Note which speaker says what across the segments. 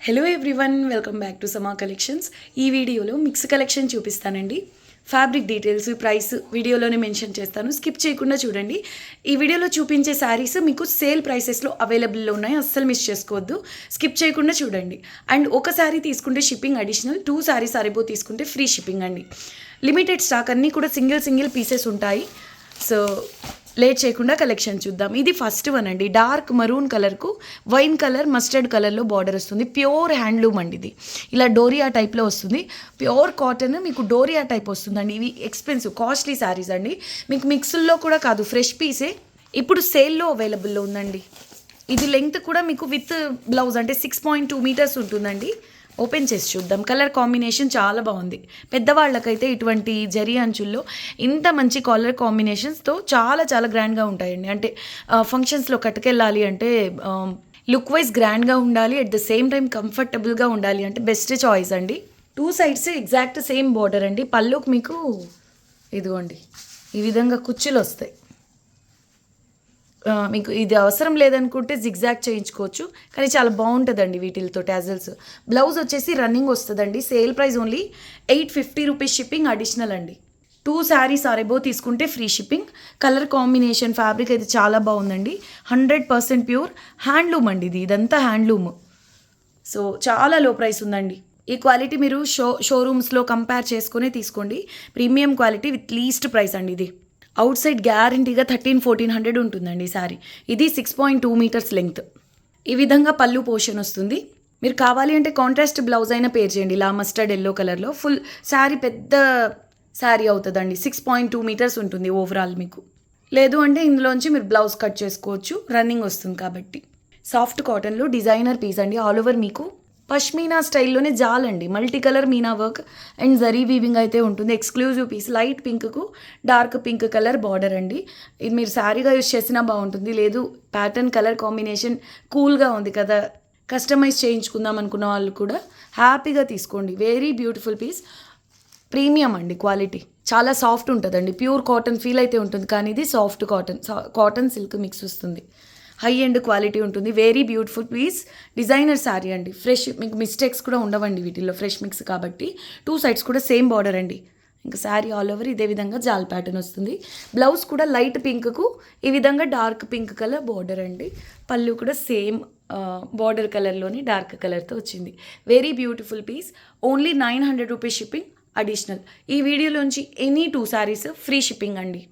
Speaker 1: Hello everyone, welcome back to సమా collections. ఈ వీడియోలో మిక్స్ కలెక్షన్ చూపిస్తానండి. ఫ్యాబ్రిక్ డీటెయిల్స్, ప్రైస్ వీడియోలోనే మెన్షన్ చేస్తాను, స్కిప్ చేయకుండా చూడండి. ఈ వీడియోలో చూపించే శారీస్ మీకు సేల్ ప్రైసెస్లో అవైలబుల్లో ఉన్నాయి, అస్సలు మిస్ చేసుకోవద్దు, స్కిప్ చేయకుండా చూడండి. అండ్ ఒక శారీ తీసుకుంటే షిప్పింగ్ అడిషనల్, 2 శారీస్ అరేబో తీసుకుంటే ఫ్రీ షిప్పింగ్ అండి. లిమిటెడ్ స్టాక్, అన్నీ కూడా సింగిల్ పీసెస్ ఉంటాయి. సో లేట్ చేయకుండా కలెక్షన్ చూద్దాం. ఇది ఫస్ట్ వన్ అండి. డార్క్ మరూన్ కలర్కు వైన్ కలర్, మస్టర్డ్ కలర్లో బార్డర్ వస్తుంది. ప్యూర్ హ్యాండ్లూమ్ అండి. ఇది ఇలా డోరియా టైప్లో వస్తుంది. ప్యూర్ కాటన్ మీకు డోరియా టైప్ వస్తుందండి. ఇవి ఎక్స్పెన్సివ్ కాస్ట్లీ శారీస్ అండి. మీకు మిక్స్ల్లో కూడా కాదు, ఫ్రెష్ పీసే ఇప్పుడు సేల్లో అవైలబుల్లో ఉందండి. ఇది లెంగ్త్ కూడా మీకు విత్ బ్లౌజ్ అంటే 6.2 మీటర్స్ ఉంటుందండి. ఓపెన్ చేసి చూద్దాం. కలర్ కాంబినేషన్ చాలా బాగుంది. పెద్దవాళ్ళకైతే ఇటువంటి జరీ అంచుల్లో ఇంత మంచి కలర్ కాంబినేషన్స్తో చాలా గ్రాండ్గా ఉంటాయండి. అంటే ఫంక్షన్స్లో కట్టుకెళ్ళాలి అంటే లుక్ వైజ్ గ్రాండ్గా ఉండాలి, అట్ ద సేమ్ టైం కంఫర్టబుల్గా ఉండాలి అంటే బెస్ట్ చాయిస్ అండి. 2 సైడ్స్ ఎగ్జాక్ట్ సేమ్ బార్డర్ అండి. పళ్ళుకి మీకు ఇదిగోండి ఈ విధంగా కుచ్చులు వస్తాయి. మీకు ఇది అవసరం లేదనుకుంటే జిగ్జాగ్ చేయించుకోవచ్చు, కానీ చాలా బాగుంటుందండి వీటితో టాజల్స్. బ్లౌజ్ వచ్చేసి రన్నింగ్ వస్తుందండి. Sale price only 850 rupees, shipping additional అండి. 2 శారీస్ అరేబో తీసుకుంటే free shipping. Colour combination, fabric అయితే చాలా బాగుందండి. 100% ప్యూర్ హ్యాండ్లూమ్ అండి. ఇదంతా హ్యాండ్లూమ్. సో చాలా లో ప్రైస్ ఉందండి. ఈ క్వాలిటీ మీరు షోరూమ్స్లో కంపేర్ చేసుకునే తీసుకోండి. Premium quality with least price అండి. ఇది అవుట్ సైడ్ గ్యారంటీగా 1300-1400 ఉంటుందండి శారీ. ఇది 6.2 మీటర్స్ లెంగ్త్. ఈ విధంగా పళ్ళు పోర్షన్ వస్తుంది. మీరు కావాలి అంటే కాంట్రాస్ట్ బ్లౌజ్ అయినా పేర్ చేయండి. ఇలా మస్టర్డ్ ఎల్లో కలర్లో ఫుల్ శారీ పెద్ద శారీ అవుతుందండి. 6.2 మీటర్స్ ఉంటుంది ఓవరాల్ మీకు. లేదు అంటే ఇందులోంచి మీరు బ్లౌజ్ కట్ చేసుకోవచ్చు, రన్నింగ్ వస్తుంది కాబట్టి. సాఫ్ట్ కాటన్లో డిజైనర్ పీస్ అండి. ఆల్ ఓవర్ మీకు పష్మీనా స్టైల్లోనే జాలండి. Multi colour meena work and zari weaving అయితే ఉంటుంది. Exclusive piece. లైట్ పింక్కు డార్క్ పింక్ కలర్ బార్డర్ అండి. ఇది మీరు శారీగా యూజ్ చేసినా బాగుంటుంది. లేదు ప్యాటర్న్ కలర్ కాంబినేషన్ కూల్గా ఉంది కదా, కస్టమైజ్ చేయించుకుందాం అనుకున్న వాళ్ళు కూడా హ్యాపీగా తీసుకోండి. Very beautiful piece. ప్రీమియం అండి క్వాలిటీ. చాలా సాఫ్ట్ ఉంటుందండి. ప్యూర్ కాటన్ ఫీల్ అయితే ఉంటుంది, కానీ ఇది సాఫ్ట్ కాటన్ సిల్క్ మిక్స్ వస్తుంది. హై ఎండ్ క్వాలిటీ ఉంటుంది. Very beautiful piece. Designer sari అండి. ఫ్రెష్, మీకు మిస్టేక్స్ కూడా ఉండవండి వీటిల్లో, ఫ్రెష్ మిక్స్ కాబట్టి. 2 సైడ్స్ కూడా సేమ్ బార్డర్ అండి. ఇంకా శారీ ఆల్ ఓవర్ ఇదే విధంగా జాల్ ప్యాటర్న్ వస్తుంది. బ్లౌజ్ కూడా లైట్ పింక్కు ఈ విధంగా డార్క్ పింక్ కలర్ బార్డర్ అండి. పళ్ళు కూడా సేమ్ బార్డర్ కలర్లోని డార్క్ కలర్తో వచ్చింది. Very beautiful piece. Only 900 rupees shipping additional. ఈ వీడియోలోంచి ఎనీ 2 శారీస్ ఫ్రీ షిప్పింగ్ అండి.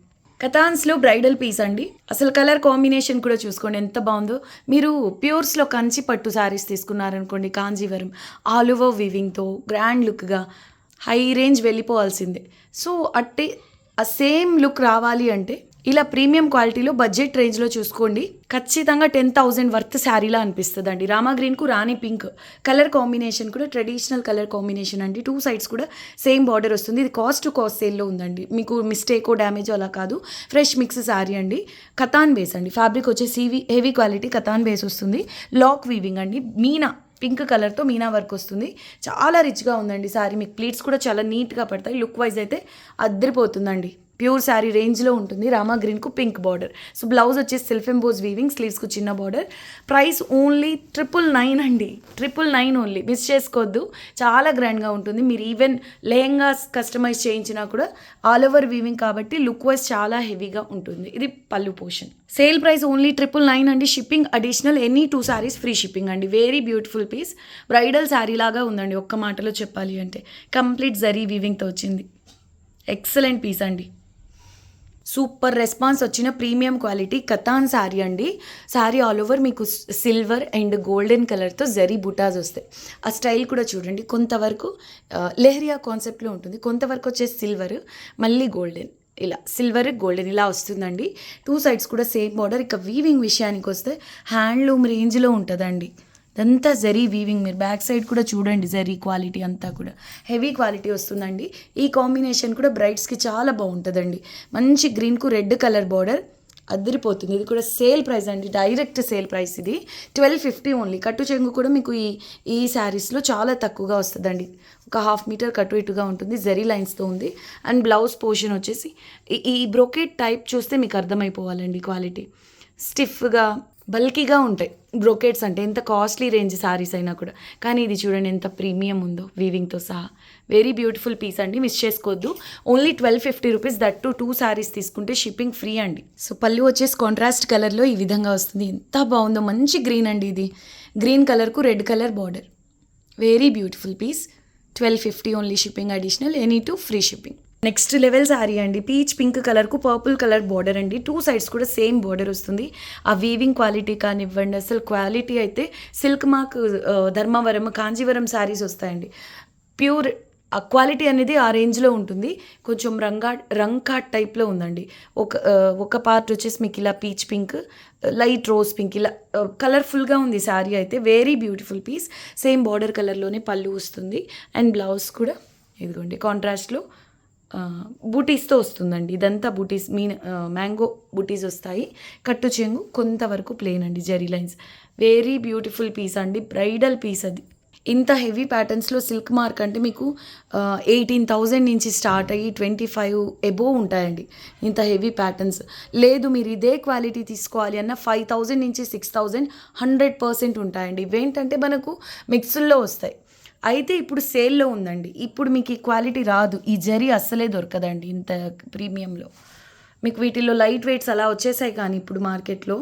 Speaker 1: కథాన్స్లో బ్రైడల్ పీస్ అండి. అసలు కలర్ కాంబినేషన్ కూడా చూసుకోండి ఎంత బాగుందో. మీరు ప్యూర్స్లో కంచి పట్టు శారీస్ తీసుకున్నారనుకోండి, కాంజీవరం ఆల్ ఓవర్ వీవింగ్తో గ్రాండ్ లుక్గా హై రేంజ్ వెళ్ళిపోవాల్సిందే. సో అట్టే ఆ సేమ్ లుక్ రావాలి అంటే ఇలా ప్రీమియం క్వాలిటీలో బడ్జెట్ రేంజ్లో చూసుకోండి. ఖచ్చితంగా 10,000 వర్త్ శారీలా అనిపిస్తుంది అండి. రామా గ్రీన్కు రాణి పింక్ కలర్ కాంబినేషన్ కూడా ట్రెడిషనల్ కలర్ కాంబినేషన్ అండి. 2 సైడ్స్ కూడా సేమ్ బార్డర్ వస్తుంది. ఇది కాస్ట్ టు కాస్ట్ సేల్లో ఉందండి. మీకు మిస్టేకో డ్యామేజో అలా కాదు. ఫ్రెష్ మిక్స్ శారీ అండి. కతాన్ బేస్ అండి. ఫ్యాబ్రిక్ వచ్చేసి హెవీ క్వాలిటీ కతాన్ బేస్ వస్తుంది. లాక్ వీవింగ్ అండి. మీనా పింక్ కలర్తో మీనా వర్క్ వస్తుంది. చాలా రిచ్గా ఉందండి శారీ. మీకు ప్లీట్స్ కూడా చాలా నీట్గా పడతాయి. లుక్ వైజ్ అయితే అద్దరిపోతుందండి. ప్యూర్ శారీ రేంజ్లో ఉంటుంది. రామా గ్రీన్కు పింక్ బార్డర్. సో బ్లౌజ్ వచ్చేసి సెల్ఫ్ ఎంబోజ్ వీవింగ్, స్లీవ్స్కు చిన్న బార్డర్. ప్రైస్ ఓన్లీ 999 అండి. 999 ఓన్లీ. మిస్ చేసుకోవద్దు. చాలా గ్రాండ్గా ఉంటుంది. మీరు ఈవెన్ లెహంగాస్ కస్టమైజ్ చేయించినా కూడా ఆల్ ఓవర్ వీవింగ్ కాబట్టి లుక్ వైజ్ చాలా హెవీగా ఉంటుంది. ఇది పళ్ళు పోర్షన్. సేల్ ప్రైస్ ఓన్లీ 999 అండి. Shipping additional. Any 2 saris free shipping అండి. Very beautiful piece. Bridal sari లాగా ఉందండి ఒక్క మాటలో చెప్పాలి అంటే. కంప్లీట్ జరీ వీవింగ్తో వచ్చింది. ఎక్సలెంట్ పీస్ అండి. సూపర్ రెస్పాన్స్ వచ్చిన ప్రీమియం క్వాలిటీ కతాన్ శారీ అండి. శారీ ఆల్ ఓవర్ మీకు సిల్వర్ అండ్ గోల్డెన్ కలర్తో జరీ బుటాస్ వస్తాయి. ఆ స్టైల్ కూడా చూడండి. కొంతవరకు లెహరియా కాన్సెప్ట్లో ఉంటుంది, కొంతవరకు వచ్చేసి సిల్వర్ మళ్ళీ గోల్డెన్, ఇలా సిల్వర్ గోల్డెన్ ఇలా వస్తుందండి. 2 సైడ్స్ కూడా సేమ్ బార్డర్. ఇక వీవింగ్ విషయానికి వస్తే హ్యాండ్లూమ్ రేంజ్లో ఉంటుందండి. ఇదంతా జరీ వీవింగ్. మీరు బ్యాక్ సైడ్ కూడా చూడండి, జరీ క్వాలిటీ అంతా కూడా హెవీ క్వాలిటీ వస్తుందండి. ఈ కాంబినేషన్ కూడా బ్రైడ్స్కి చాలా బాగుంటుందండి. మంచి గ్రీన్కు రెడ్ కలర్ బార్డర్ అద్దరిపోతుంది. ఇది కూడా సేల్ ప్రైస్ అండి. Direct sale price. ఇది 1250 ఓన్లీ. కట్టు చెంగు కూడా మీకు ఈ శారీస్లో చాలా తక్కువగా వస్తుందండి. ఒక 1/2 మీటర్ కట్టు ఇటుగా ఉంటుంది. జరీ లైన్స్తో ఉంది. అండ్ బ్లౌజ్ పోర్షన్ వచ్చేసి ఈ బ్రోకెట్ టైప్ చూస్తే మీకు అర్థమైపోవాలండి క్వాలిటీ. స్టిఫ్గా బల్కీగా ఉంటాయి బ్రోకెట్స్ అంటే, ఎంత కాస్ట్లీ రేంజ్ శారీస్ అయినా కూడా. కానీ ఇది చూడండి ఎంత ప్రీమియం ఉందో వీవింగ్తో సహా. వెరీ బ్యూటిఫుల్ పీస్ అండి, మిస్ చేసుకోవద్దు. Only 1250 rupees, that to 2 saris తీసుకుంటే షిప్పింగ్ ఫ్రీ అండి. సో పళ్ళు వచ్చేసి కాంట్రాస్ట్ కలర్లో ఈ విధంగా వస్తుంది. ఎంత బాగుందో, మంచి గ్రీన్ అండి ఇది. గ్రీన్ కలర్కు red colour border. Very beautiful piece. 1250 only, shipping additional, any two free shipping. Next level sari అండి, పీచ్ పింక్ కలర్కు పర్పుల్ కలర్ బార్డర్ అండి. 2 సైడ్స్ కూడా సేమ్ బార్డర్ వస్తుంది. ఆ వీవింగ్ క్వాలిటీ కానివ్వండి, అసలు క్వాలిటీ అయితే సిల్క్ మార్క్, ధర్మవరం, కాంజీవరం శారీస్ వస్తాయండి. ప్యూర్ ఆ క్వాలిటీ అనేది ఆ రేంజ్లో ఉంటుంది. కొంచెం రంగ్ కార్డ్ టైప్లో ఉందండి. ఒక పార్ట్ వచ్చేసి మీకు ఇలా peach pink, light rose pink, ఇలా కలర్ఫుల్గా ఉంది శారీ అయితే. Very beautiful piece. Same border కలర్లోనే పళ్ళు వస్తుంది. అండ్ బ్లౌజ్ కూడా ఇదిగోండి కాంట్రాస్ట్లో బూటీస్తో వస్తుందండి. ఇదంతా బూటీస్, మ్యాంగో బూటీస్ వస్తాయి. కట్టు చెంగు కొంతవరకు ప్లెయిన్ అండి, zari lines. Very beautiful piece అండి, బ్రైడల్ పీస్ అది. ఇంత హెవీ ప్యాటర్న్స్లో సిల్క్ మార్క్ అంటే మీకు 18,000 నుంచి స్టార్ట్ అయ్యి 25 ఎబోవ్ ఉంటాయండి ఇంత హెవీ ప్యాటర్న్స్. లేదు మీరు ఇదే క్వాలిటీ తీసుకోవాలి అన్న 5,000 నుంచి 6,000 100% ఉంటాయండి. ఇవేంటంటే మనకు మిక్సుల్లో వస్తాయి. అయితే ఇప్పుడు సేల్లో ఉందండి. ఇప్పుడు మీకు ఈ క్వాలిటీ రాదు, ఈ జరీ అస్సలే దొరకదండి ఇంత ప్రీమియంలో. మీకు వీటిల్లో లైట్ వెయిట్స్ అలా వచ్చేసాయి, కానీ ఇప్పుడు మార్కెట్లో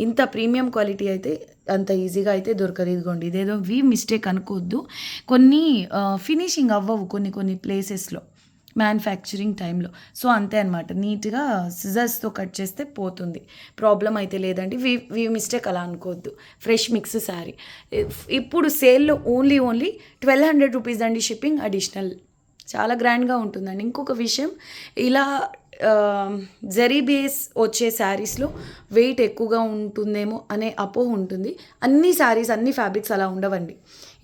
Speaker 1: ఇంత ప్రీమియం క్వాలిటీ అయితే అంత ఈజీగా అయితే దొరకదు. ఇదిగోండి, ఇదేదో మిస్టేక్ అనుకోవద్దు. కొన్ని ఫినిషింగ్ అవ్వవు కొన్ని ప్లేసెస్లో మ్యానుఫ్యాక్చరింగ్ టైంలో. సో అంతే అనమాట, నీట్గా సిజర్స్తో కట్ చేస్తే పోతుంది, ప్రాబ్లం అయితే లేదండి. మిస్టేక్ అలా అనుకోవద్దు. ఫ్రెష్ మిక్స్ శారీ ఇప్పుడు సేల్లో ఓన్లీ 1200 రూపీస్ అండి, షిప్పింగ్ అడిషనల్. చాలా గ్రాండ్గా ఉంటుందండి. ఇంకొక విషయం, ఇలా జరీ బేస్ వచ్చే శారీస్లో వెయిట్ ఎక్కువగా ఉంటుందేమో అనే అపోహ ఉంటుంది. అన్ని శారీస్, అన్ని ఫ్యాబ్రిక్స్ అలా ఉండవండి.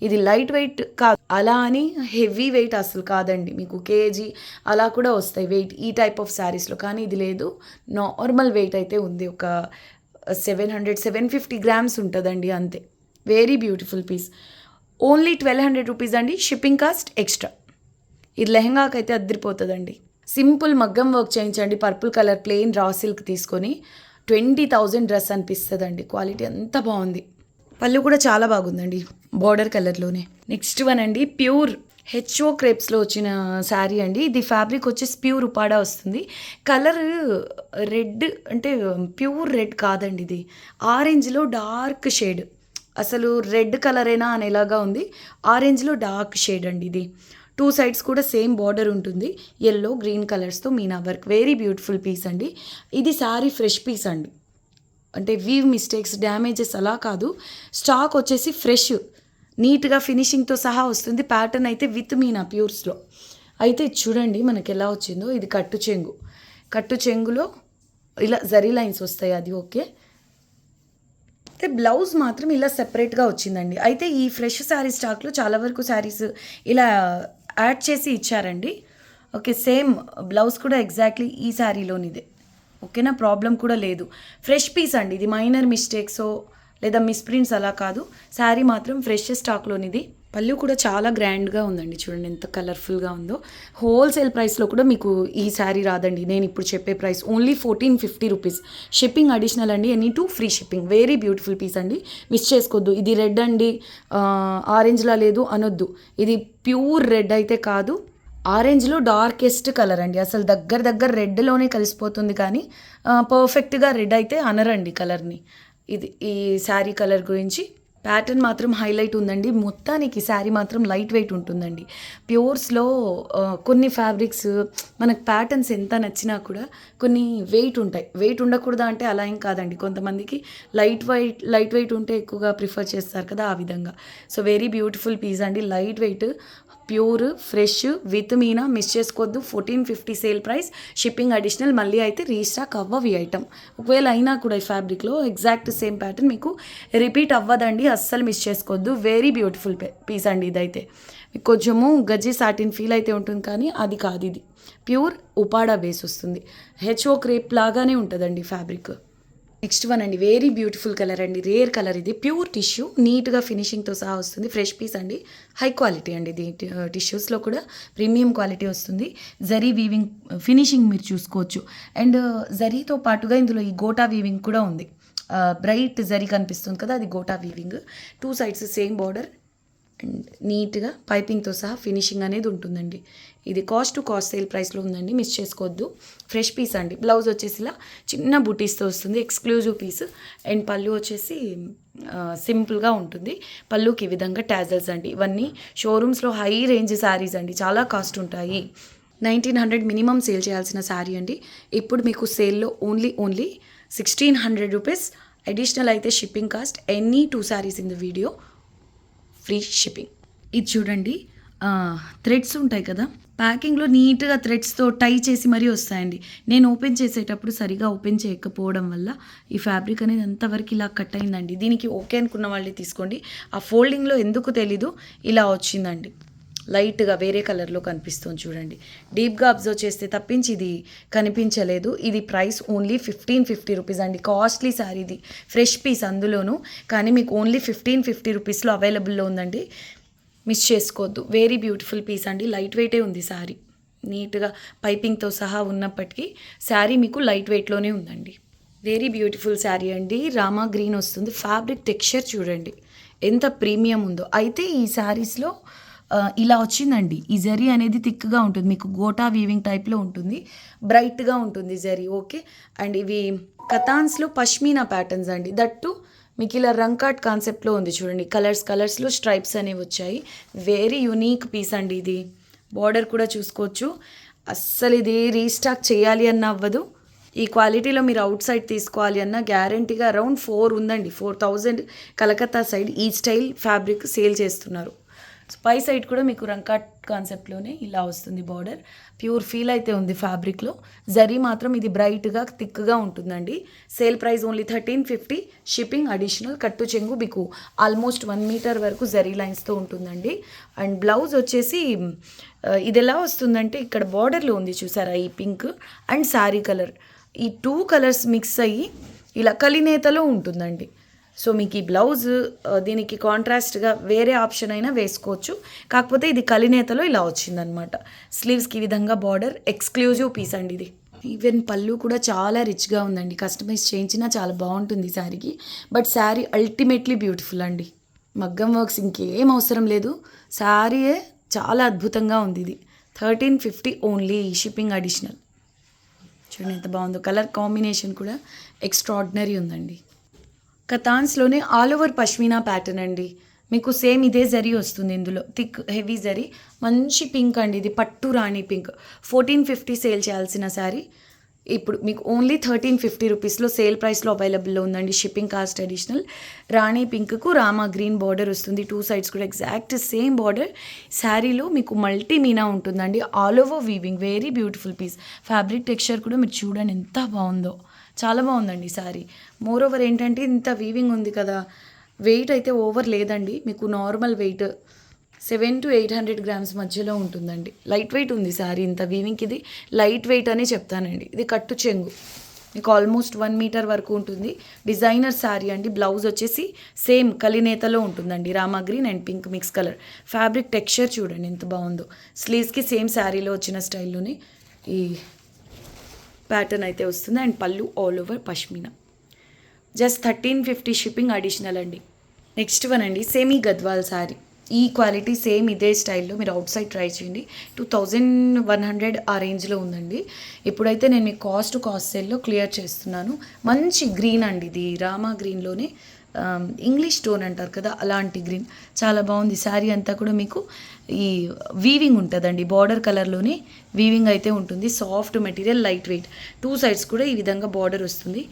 Speaker 1: ఇది లైట్ వెయిట్ కాదు, అలా అని హెవీ వెయిట్ అసలు కాదండి. మీకు కేజీ అలా కూడా వస్తాయి వెయిట్ ఈ టైప్ ఆఫ్ శారీస్లో. కానీ ఇది లేదు, నార్మల్ వెయిట్ అయితే ఉంది. ఒక 750 గ్రామ్స్ ఉంటుందండి అంతే. Very beautiful piece. Only 1200 rupees అండి, షిప్పింగ్ కాస్ట్ ఎక్స్ట్రా. ఇది లెహంగాకి అయితే అద్దరిపోతుందండి. సింపుల్ మగ్గం వర్క్ చేయించండి, purple colour plain raw silk తీసుకొని 20,000 డ్రెస్ అనిపిస్తుందండి. క్వాలిటీ అంత బాగుంది. పళ్ళు కూడా చాలా బాగుందండి, బార్డర్ కలర్లోనే. నెక్స్ట్ వన్ అండి, ప్యూర్ హెచ్ఓ క్రేప్స్లో వచ్చిన శారీ అండి. ఇది ఫ్యాబ్రిక్ వచ్చేసి ప్యూర్ ఉపాడా వస్తుంది. కలర్ రెడ్ అంటే ప్యూర్ రెడ్ కాదండి, ఇది ఆరెంజ్లో డార్క్ షేడ్. అసలు రెడ్ కలరేనా అనేలాగా ఉంది. ఆరెంజ్లో డార్క్ షేడ్ అండి ఇది. 2 సైడ్స్ కూడా సేమ్ బార్డర్ ఉంటుంది, ఎల్లో గ్రీన్ కలర్స్తో meena work. Very beautiful piece అండి. ఇది శారీ ఫ్రెష్ పీస్ అండి, అంటే వీవ్ మిస్టేక్స్, డ్యామేజెస్ అలా కాదు. స్టాక్ వచ్చేసి ఫ్రెష్, నీట్గా ఫినిషింగ్తో సహా వస్తుంది. ప్యాటర్న్ అయితే విత్ మీనా ప్యూర్స్లో. అయితే చూడండి మనకి ఎలా వచ్చిందో. ఇది కట్టు చెంగులో ఇలా జరీ లైన్స్ వస్తాయి, అది ఓకే. అయితే బ్లౌజ్ మాత్రం ఇలా సెపరేట్గా వచ్చిందండి. అయితే ఈ ఫ్రెష్ శారీ స్టాక్లో చాలా వరకు శారీస్ ఇలా యాడ్ చేసి ఇచ్చారండి. ఓకే, సేమ్ బ్లౌజ్ కూడా ఎగ్జాక్ట్లీ ఈ శారీలోనిదే. ఓకేనా, ప్రాబ్లం కూడా లేదు. ఫ్రెష్ పీస్ అండి ఇది. మైనర్ మిస్టేక్సో లేదా మిస్ప్రింట్స్ అలా కాదు, శారీ మాత్రం ఫ్రెష్ స్టాక్లోనిది. పళ్ళు కూడా చాలా గ్రాండ్గా ఉందండి, చూడండి ఎంత కలర్ఫుల్గా ఉందో. హోల్సేల్ ప్రైస్లో కూడా మీకు ఈ శారీ రాదండి, నేను ఇప్పుడు చెప్పే price. Only 1450 rupees, shipping additional అండి, any two free shipping. Very beautiful piece అండి, మిస్ చేసుకోవద్దు. ఇది రెడ్ అండి, ఆరెంజ్లా లేదు అనొద్దు. ఇది ప్యూర్ రెడ్ అయితే కాదు, ఆరెంజ్లో డార్కెస్ట్ కలర్ అండి. అసలు దగ్గర రెడ్లోనే కలిసిపోతుంది, కానీ పర్ఫెక్ట్గా రెడ్ అయితే అనరండి కలర్ని. ఇది ఈ శారీ కలర్ గురించి. ప్యాటర్న్ మాత్రం హైలైట్ ఉందండి. మొత్తానికి శారీ మాత్రం లైట్ వెయిట్ ఉంటుందండి. ప్యూర్స్లో కొన్ని ఫ్యాబ్రిక్స్ మనకు ప్యాటర్న్స్ ఎంత నచ్చినా కూడా కొన్ని వెయిట్ ఉంటాయి. వెయిట్ ఉండకూడదా అంటే అలా ఏం కాదండి. కొంతమందికి లైట్ వెయిట్ ఉంటే ఎక్కువగా ప్రిఫర్ చేస్తారు కదా, ఆ విధంగా. సో వెరీ బ్యూటిఫుల్ పీస్ అండి, light weight, pure, fresh, with Meena. Miss చేసుకోవద్దు. 1450 సేల్ ప్రైస్, షిప్పింగ్ అడిషనల్. మళ్ళీ అయితే రీస్టాక్ అవ్వవి ఐటమ్. ఒకవేళ అయినా కూడా ఈ ఫ్యాబ్రిక్లో ఎగ్జాక్ట్ సేమ్ ప్యాటర్న్ మీకు రిపీట్ అవ్వదండి, అస్సలు మిస్ చేసుకోవద్దు. వెరీ బ్యూటిఫుల్ పీస్ అండి ఇదైతే. మీకు కొంచెము గజ్జి సాటిన్ ఫీల్ అయితే ఉంటుంది, కానీ అది కాదు, ఇది ప్యూర్ ఉపాడా బేస్ వస్తుంది. హెచ్ఓ క్రేప్ లాగానే ఉంటుందండి ఫ్యాబ్రిక్. నెక్స్ట్ వన్ అండి, వెరీ బ్యూటిఫుల్ కలర్ అండి, రేర్ కలర్. ఇది ప్యూర్ టిష్యూ, నీట్గా ఫినిషింగ్తో సహా వస్తుంది. ఫ్రెష్ పీస్ అండి, హై క్వాలిటీ అండి. ఇది టిష్యూస్లో కూడా ప్రీమియం క్వాలిటీ వస్తుంది. జరీ వీవింగ్ ఫినిషింగ్ మీరు చూసుకోవచ్చు. అండ్ జరీతో పాటుగా ఇందులో ఈ గోటా వీవింగ్ కూడా ఉంది. బ్రైట్ జరీ కనిపిస్తుంది కదా, అది gota weaving. 2 sides same border and నీట్గా పైపింగ్తో సహా ఫినిషింగ్ అనేది ఉంటుందండి. ఇది కాస్ట్ టు కాస్ట్ సేల్ ప్రైస్లో ఉందండి, మిస్ చేసుకోవద్దు. ఫ్రెష్ పీస్ అండి. బ్లౌజ్ వచ్చేసి ఇలా చిన్న బుటీస్తో వస్తుంది, ఎక్స్క్లూజివ్ పీస్. అండ్ పళ్ళు వచ్చేసి సింపుల్గా ఉంటుంది. పళ్ళుకి ఈ విధంగా టాజల్స్ అండి. ఇవన్నీ షోరూమ్స్లో హై రేంజ్ శారీస్ అండి, చాలా కాస్ట్ ఉంటాయి. 1900 మినిమం సేల్ చేయాల్సిన శారీ అండి. ఇప్పుడు మీకు సేల్లో ఓన్లీ 1600 రూపీస్. అడిషనల్ అయితే shipping cost. Any 2 saris in the video free shipping. ఇది చూడండి, థ్రెడ్స్ ఉంటాయి కదా, ప్యాకింగ్లో నీట్గా థ్రెడ్స్తో టై చేసి మరీ వస్తాయండి. నేను ఓపెన్ చేసేటప్పుడు సరిగా ఓపెన్ చేయకపోవడం వల్ల ఈ ఫ్యాబ్రిక్ అనేది అంతవరకు ఇలా కట్ అయిందండి. దీనికి ఓకే అనుకున్న వాళ్ళే తీసుకోండి. ఆ ఫోల్డింగ్లో ఎందుకు తెలీదు ఇలా వచ్చిందండి. లైట్గా వేరే కలర్లో కనిపిస్తుంది చూడండి. డీప్గా అబ్జర్వ్ చేస్తే తప్పించి ఇది కనిపించలేదు. ఇది ప్రైస్ ఓన్లీ 1550 రూపీస్ అండి. కాస్ట్లీ శారీ ఇది, ఫ్రెష్ పీస్ అందులోను. కానీ మీకు ఓన్లీ 1550 రూపీస్లో అవైలబుల్లో ఉందండి, మిస్ చేసుకోవద్దు. వెరీ బ్యూటిఫుల్ పీస్ అండి. లైట్ వెయిటే ఉంది శారీ, నీట్గా పైపింగ్తో సహా ఉన్నప్పటికీ శారీ మీకు లైట్ వెయిట్లోనే ఉందండి. వెరీ బ్యూటిఫుల్ శారీ అండి. రామా గ్రీన్ వస్తుంది. ఫ్యాబ్రిక్ టెక్స్చర్ చూడండి ఎంత ప్రీమియం ఉందో. అయితే ఈ శారీస్లో ఇలా వచ్చిందండి. ఈ జరీ అనేది థిక్గా ఉంటుంది, మీకు గోటా వీవింగ్ టైప్లో ఉంటుంది, బ్రైట్గా ఉంటుంది జరీ. ఓకే. అండ్ ఇవి కతాన్స్లో పష్మీనా ప్యాటర్న్స్ అండి. దట్టు మీకు ఇలా రంకాట్ కాన్సెప్ట్లో ఉంది చూడండి. కలర్స్లో స్ట్రైప్స్ అనేవి వచ్చాయి. వెరీ యూనిక్ పీస్ అండి ఇది. బార్డర్ కూడా చూసుకోవచ్చు. అస్సలు ఇది రీస్టాక్ చేయాలి అన్న అవ్వదు. ఈ క్వాలిటీలో మీరు అవుట్ సైడ్ తీసుకోవాలి అన్న గ్యారంటీగా అరౌండ్ 4 ఉందండి. 4000 కలకత్తా సైడ్ ఈ స్టైల్ ఫ్యాబ్రిక్ సేల్ చేస్తున్నారు. పై సైడ్ కూడా మీకు రంకాట్ కాన్సెప్ట్లోనే ఇలా వస్తుంది బార్డర్. ప్యూర్ ఫీల్ అయితే ఉంది ఫ్యాబ్రిక్లో. జరీ మాత్రం ఇది బ్రైట్గా థిక్గా ఉంటుందండి. Sale price only 1350. Shipping additional. కట్టు చెంగు మీకు ఆల్మోస్ట్ 1 మీటర్ వరకు జరీ లైన్స్తో ఉంటుందండి. అండ్ బ్లౌజ్ వచ్చేసి ఇది ఎలా వస్తుందంటే ఇక్కడ బార్డర్లో ఉంది చూసారా, ఈ పింక్ అండ్ శారీ కలర్, ఈ 2 కలర్స్ మిక్స్ అయ్యి ఇలా కలినేతలో ఉంటుందండి. సో మీకు ఈ బ్లౌజ్ దీనికి కాంట్రాస్ట్గా వేరే ఆప్షన్ అయినా వేసుకోవచ్చు, కాకపోతే ఇది కలినేతలో ఇలా వచ్చిందనమాట. స్లీవ్స్కి ఈ విధంగా బార్డర్, ఎక్స్క్లూజివ్ పీస్ అండి ఇది. ఈవెన్ పళ్ళు కూడా చాలా రిచ్గా ఉందండి. కస్టమైజ్ చేయించినా చాలా బాగుంటుంది శారీకి. బట్ శారీ అల్టిమేట్లీ బ్యూటిఫుల్ అండి. మగ్గం వర్క్స్ ఇంకేం అవసరం లేదు, శారీయే చాలా అద్భుతంగా ఉంది. ఇది 1350 ఓన్లీ, షిప్పింగ్ అడిషనల్. చూడండి ఎంత బాగుందో. కలర్ కాంబినేషన్ కూడా ఎక్స్ట్రాడినరీ ఉందండి. కతాన్స్లోనే ఆల్ ఓవర్ పష్మీనా ప్యాటర్న్ అండి. మీకు సేమ్ ఇదే జరీ వస్తుంది ఇందులో, థిక్ హెవీ జరీ. మంచి పింక్ అండి ఇది, పట్టు రాణి పింక్. 1450 సేల్ చేయాల్సిన శారీ ఇప్పుడు మీకు ఓన్లీ 1350 రూపీస్లో సేల్ ప్రైస్లో అవైలబుల్లో ఉందండి. Shipping cost additional. రాణి పింక్కు రామా గ్రీన్ బార్డర్ వస్తుంది. 2 సైడ్స్ కూడా ఎగ్జాక్ట్ సేమ్ బార్డర్. శారీలో మీకు మల్టీ మీనా ఉంటుందండి. All over weaving. Very beautiful piece. Fabric texture కూడా మీరు చూడండి ఎంత బాగుందో, చాలా బాగుందండి శారీ. మోర్ ఓవర్ ఏంటంటే ఇంత వీవింగ్ ఉంది కదా, వెయిట్ అయితే ఓవర్ లేదండి. మీకు నార్మల్ వెయిట్ 700 to 800 గ్రామ్స్ మధ్యలో ఉంటుందండి. లైట్ వెయిట్ ఉంది శారీ. ఇంత వీవింగ్కి ఇది లైట్ వెయిట్ అని చెప్తానండి. ఇది కట్టు చెంగు, మీకు ఆల్మోస్ట్ 1 మీటర్ వరకు ఉంటుంది. డిజైనర్ శారీ అండి. బ్లౌజ్ వచ్చేసి సేమ్ కలినేతలో ఉంటుందండి, Rama green and pink mix colour. Fabric texture చూడండి ఎంత బాగుందో. స్లీవ్స్కి సేమ్ శారీలో వచ్చిన స్టైల్లోనే ఈ ప్యాటర్న్ అయితే వస్తుంది. అండ్ పళ్ళు all over pashmina. Just 1350 shipping additional అండి. నెక్స్ట్ వన్ అండి, సెమీ గద్వాల్ శారీ. ఈ క్వాలిటీ సేమ్ ఇదే స్టైల్లో మీరు అవుట్ సైడ్ ట్రై చేయండి. 2100 ఆ రేంజ్లో ఉందండి. ఇప్పుడైతే నేను మీకు కాస్ట్ సేల్లో క్లియర్ చేస్తున్నాను. మంచి గ్రీన్ అండి ఇది, రామా గ్రీన్లోనే ఇంగ్లీష్ టోన్ అంటారు కదా, అలాంటి గ్రీన్. చాలా బాగుంది. శారీ అంతా కూడా మీకు ఈ వీవింగ్ ఉంటుందండి, బార్డర్ కలర్లోనే వీవింగ్ అయితే ఉంటుంది. Soft material, light weight. 2 sides కూడా ఈ విధంగా బార్డర్ వస్తుంది.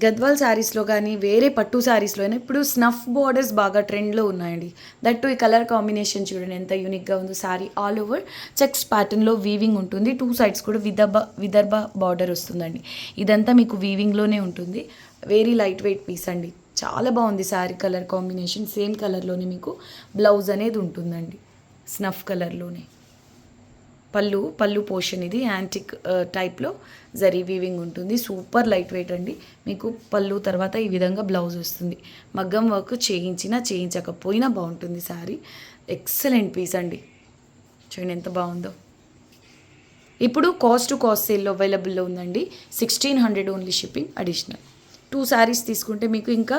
Speaker 1: గద్వాల్ శారీస్లో కానీ వేరే పట్టు శారీస్లో అయినా ఇప్పుడు స్నఫ్ బార్డర్స్ బాగా ట్రెండ్లో ఉన్నాయండి. దట్టు ఈ కలర్ కాంబినేషన్ చూడండి ఎంత యూనిక్గా ఉందో. శారీ ఆల్ ఓవర్ చెక్స్ ప్యాటర్న్లో వీవింగ్ ఉంటుంది. 2 సైడ్స్ కూడా విదర్భ బార్డర్ వస్తుందండి. ఇదంతా మీకు వీవింగ్లోనే ఉంటుంది. వెరీ లైట్ వెయిట్ పీస్ అండి. చాలా బాగుంది శారీ కలర్ కాంబినేషన్. సేమ్ కలర్లోనే మీకు బ్లౌజ్ అనేది ఉంటుందండి, స్నఫ్ కలర్లోనే. పళ్ళు పోర్షన్ ఇది యాంటిక్ టైప్లో జరీ వీవింగ్ ఉంటుంది. సూపర్ లైట్ వెయిట్ అండి. మీకు పళ్ళు తర్వాత ఈ విధంగా బ్లౌజ్ వస్తుంది. మగ్గం వర్క్ చేయించకపోయినా బాగుంటుంది శారీ. ఎక్సలెంట్ పీస్ అండి. చూడండి ఎంత బాగుందో. ఇప్పుడు కాస్ట్ సేల్లో అవైలబుల్లో ఉందండి. 1600 ఓన్లీ, షిప్పింగ్ అడిషనల్. 2 శారీస్ తీసుకుంటే మీకు ఇంకా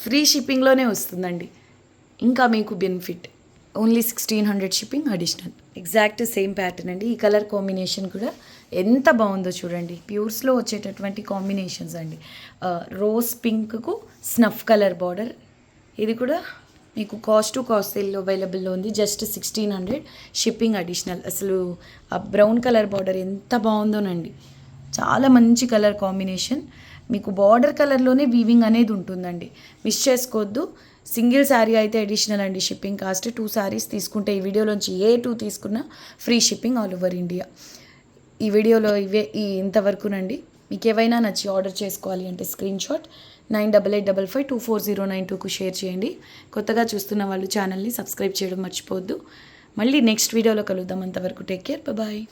Speaker 1: ఫ్రీ షిప్పింగ్లోనే వస్తుందండి. ఇంకా మీకు benefit. Only 1600 shipping additional. Exact same pattern అండి. ఈ కలర్ కాంబినేషన్ కూడా ఎంత బాగుందో చూడండి. ప్యూర్స్లో వచ్చేటటువంటి కాంబినేషన్స్ అండి. రోజ్ పింక్కు స్నఫ్ కలర్ బార్డర్. ఇది కూడా మీకు కాస్ట్ టు కాస్ట్ సేల్లో అవైలబుల్లో ఉంది. Just 1600 shipping additional. అసలు ఆ బ్రౌన్ కలర్ బార్డర్ ఎంత బాగుందోనండి. చాలా మంచి కలర్ కాంబినేషన్. మీకు బార్డర్ కలర్లోనే వీవింగ్ అనేది ఉంటుందండి. మిస్ చేసుకోవద్దు. సింగిల్ శారీ అయితే అడిషనల్ అండి షిప్పింగ్ కాస్ట్. 2 శారీస్ తీసుకుంటే ఈ వీడియోలోంచి ఏ 2 తీసుకున్నా free shipping all over India. ఈ వీడియోలో ఇంతవరకునండి. మీకు ఏవైనా నచ్చి ఆర్డర్ చేసుకోవాలి అంటే స్క్రీన్ షాట్ 9885524092కు షేర్ చేయండి. కొత్తగా చూస్తున్న వాళ్ళు ఛానల్ని సబ్స్క్రైబ్ చేయడం మర్చిపోవద్దు. మళ్ళీ నెక్స్ట్ వీడియోలో కలుద్దాం. అంతవరకు టేక్ కేర్, బాయ్.